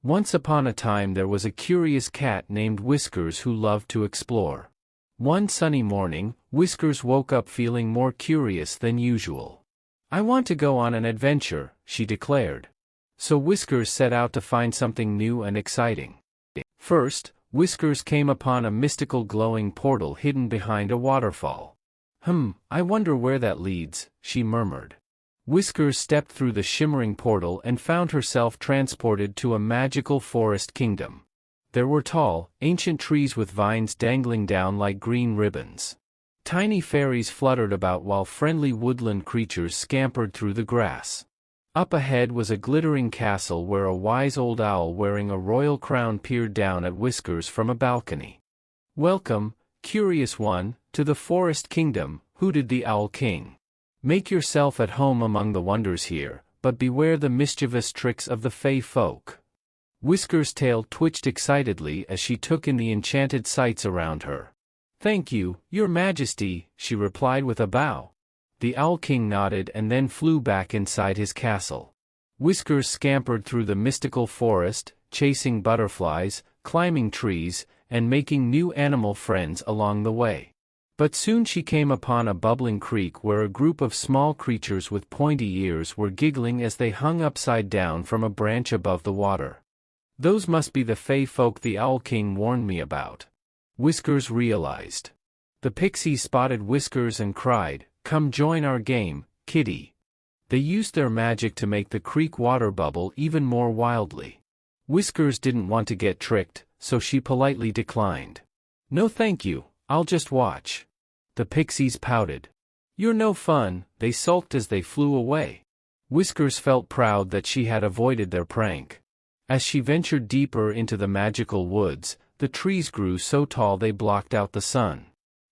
Once upon a time there was a curious cat named Whiskers who loved to explore. One sunny morning, Whiskers woke up feeling more curious than usual. "I want to go on an adventure," she declared. So Whiskers set out to find something new and exciting. First, Whiskers came upon a mystical glowing portal hidden behind a waterfall. I wonder where that leads," she murmured. Whiskers stepped through the shimmering portal and found herself transported to a magical forest kingdom. There were tall, ancient trees with vines dangling down like green ribbons. Tiny fairies fluttered about while friendly woodland creatures scampered through the grass. Up ahead was a glittering castle where a wise old owl wearing a royal crown peered down at Whiskers from a balcony. "Welcome, curious one, to the forest kingdom," hooted the Owl King. "Make yourself at home among the wonders here, but beware the mischievous tricks of the Fey folk." Whiskers' tail twitched excitedly as she took in the enchanted sights around her. "Thank you, your majesty," she replied with a bow. The Owl King nodded and then flew back inside his castle. Whiskers scampered through the mystical forest, chasing butterflies, climbing trees, and making new animal friends along the way. But soon she came upon a bubbling creek where a group of small creatures with pointy ears were giggling as they hung upside down from a branch above the water. "Those must be the Fey folk the Owl King warned me about," Whiskers realized. The pixies spotted Whiskers and cried, "Come join our game, kitty." They used their magic to make the creek water bubble even more wildly. Whiskers didn't want to get tricked, so she politely declined. "No thank you, I'll just watch." The pixies pouted. "You're no fun," they sulked as they flew away. Whiskers felt proud that she had avoided their prank. As she ventured deeper into the magical woods, the trees grew so tall they blocked out the sun.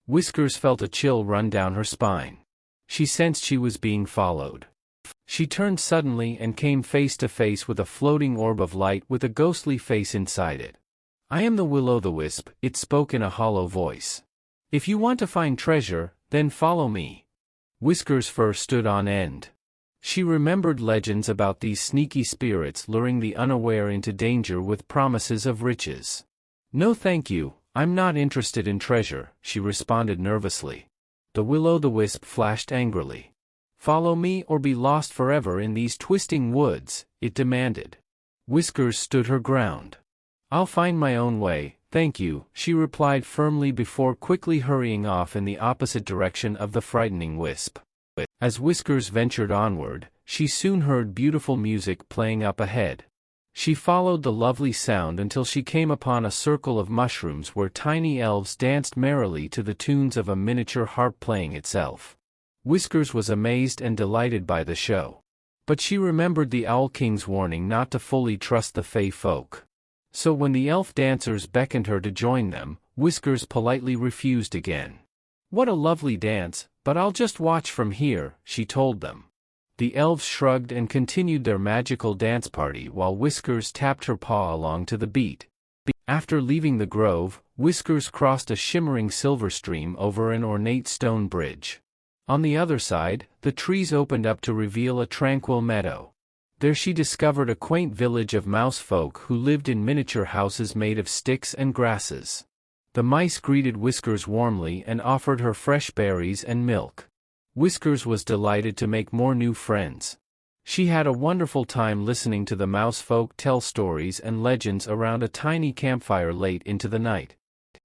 Whiskers felt a chill run down her spine. She sensed she was being followed. She turned suddenly and came face to face with a floating orb of light with a ghostly face inside it. "I am the Will-o'-the-Wisp," it spoke in a hollow voice. "If you want to find treasure, then follow me." Whiskers' fur stood on end. She remembered legends about these sneaky spirits luring the unaware into danger with promises of riches. "No thank you, I'm not interested in treasure," she responded nervously. The Will-o'-the-Wisp flashed angrily. "Follow me or be lost forever in these twisting woods," it demanded. Whiskers stood her ground. "I'll find my own way, thank you," she replied firmly before quickly hurrying off in the opposite direction of the frightening wisp. As Whiskers ventured onward, she soon heard beautiful music playing up ahead. She followed the lovely sound until she came upon a circle of mushrooms where tiny elves danced merrily to the tunes of a miniature harp playing itself. Whiskers was amazed and delighted by the show. But she remembered the Owl King's warning not to fully trust the Fey folk. So when the elf dancers beckoned her to join them, Whiskers politely refused again. "What a lovely dance, but I'll just watch from here," she told them. The elves shrugged and continued their magical dance party while Whiskers tapped her paw along to the beat. After leaving the grove, Whiskers crossed a shimmering silver stream over an ornate stone bridge. On the other side, the trees opened up to reveal a tranquil meadow. There she discovered a quaint village of mouse folk who lived in miniature houses made of sticks and grasses. The mice greeted Whiskers warmly and offered her fresh berries and milk. Whiskers was delighted to make more new friends. She had a wonderful time listening to the mouse folk tell stories and legends around a tiny campfire late into the night.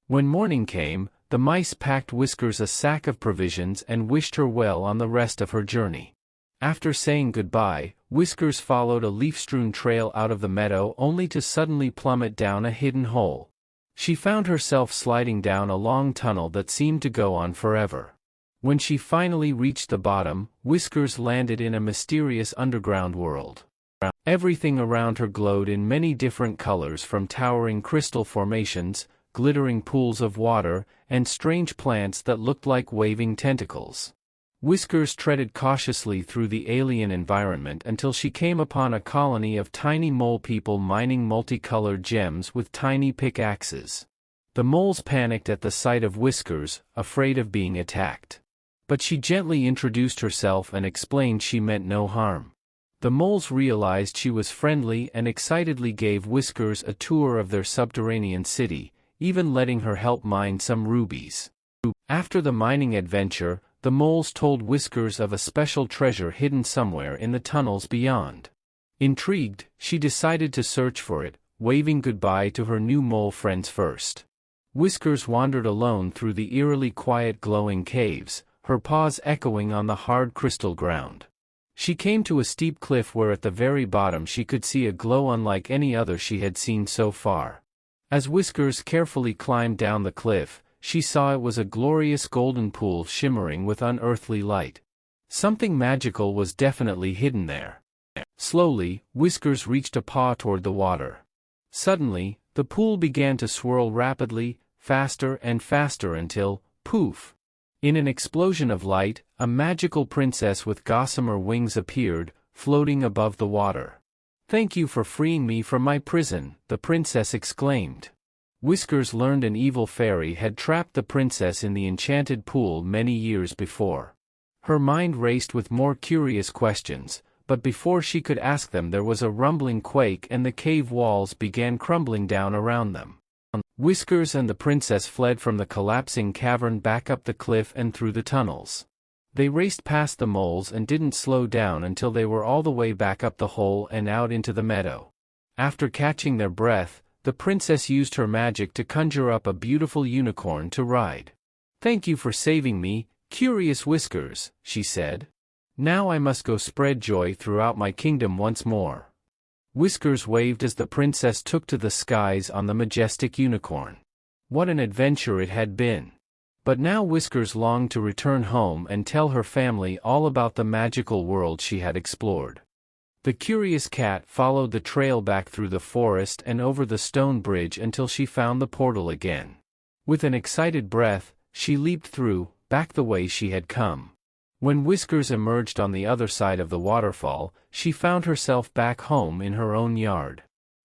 When morning came, the mice packed Whiskers a sack of provisions and wished her well on the rest of her journey. After saying goodbye, Whiskers followed a leaf-strewn trail out of the meadow only to suddenly plummet down a hidden hole. She found herself sliding down a long tunnel that seemed to go on forever. When she finally reached the bottom, Whiskers landed in a mysterious underground world. Everything around her glowed in many different colors, from towering crystal formations, glittering pools of water, and strange plants that looked like waving tentacles. Whiskers treaded cautiously through the alien environment until she came upon a colony of tiny mole people mining multicolored gems with tiny pickaxes. The moles panicked at the sight of Whiskers, afraid of being attacked. But she gently introduced herself and explained she meant no harm. The moles realized she was friendly and excitedly gave Whiskers a tour of their subterranean city, even letting her help mine some rubies. After the mining adventure, the moles told Whiskers of a special treasure hidden somewhere in the tunnels beyond. Intrigued, she decided to search for it, waving goodbye to her new mole friends first. Whiskers wandered alone through the eerily quiet glowing caves, her paws echoing on the hard crystal ground. She came to a steep cliff where at the very bottom she could see a glow unlike any other she had seen so far. As Whiskers carefully climbed down the cliff, she saw it was a glorious golden pool shimmering with unearthly light. Something magical was definitely hidden there. Slowly, Whiskers reached a paw toward the water. Suddenly, the pool began to swirl rapidly, faster and faster until, poof! In an explosion of light, a magical princess with gossamer wings appeared, floating above the water. "Thank you for freeing me from my prison," the princess exclaimed. Whiskers learned an evil fairy had trapped the princess in the enchanted pool many years before. Her mind raced with more curious questions, but before she could ask them there was a rumbling quake and the cave walls began crumbling down around them. Whiskers and the princess fled from the collapsing cavern back up the cliff and through the tunnels. They raced past the moles and didn't slow down until they were all the way back up the hole and out into the meadow. After catching their breath, the princess used her magic to conjure up a beautiful unicorn to ride. "Thank you for saving me, curious Whiskers," she said. "Now I must go spread joy throughout my kingdom once more." Whiskers waved as the princess took to the skies on the majestic unicorn. What an adventure it had been! But now Whiskers longed to return home and tell her family all about the magical world she had explored. The curious cat followed the trail back through the forest and over the stone bridge until she found the portal again. With an excited breath, she leaped through, back the way she had come. When Whiskers emerged on the other side of the waterfall, she found herself back home in her own yard.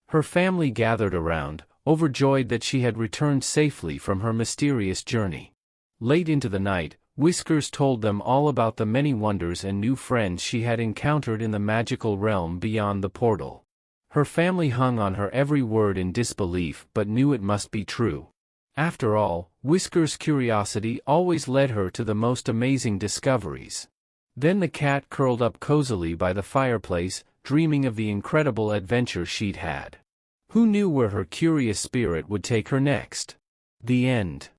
Her family gathered around, overjoyed that she had returned safely from her mysterious journey. Late into the night, Whiskers told them all about the many wonders and new friends she had encountered in the magical realm beyond the portal. Her family hung on her every word in disbelief but knew it must be true. After all, Whiskers' curiosity always led her to the most amazing discoveries. Then the cat curled up cozily by the fireplace, dreaming of the incredible adventure she'd had. Who knew where her curious spirit would take her next? The end.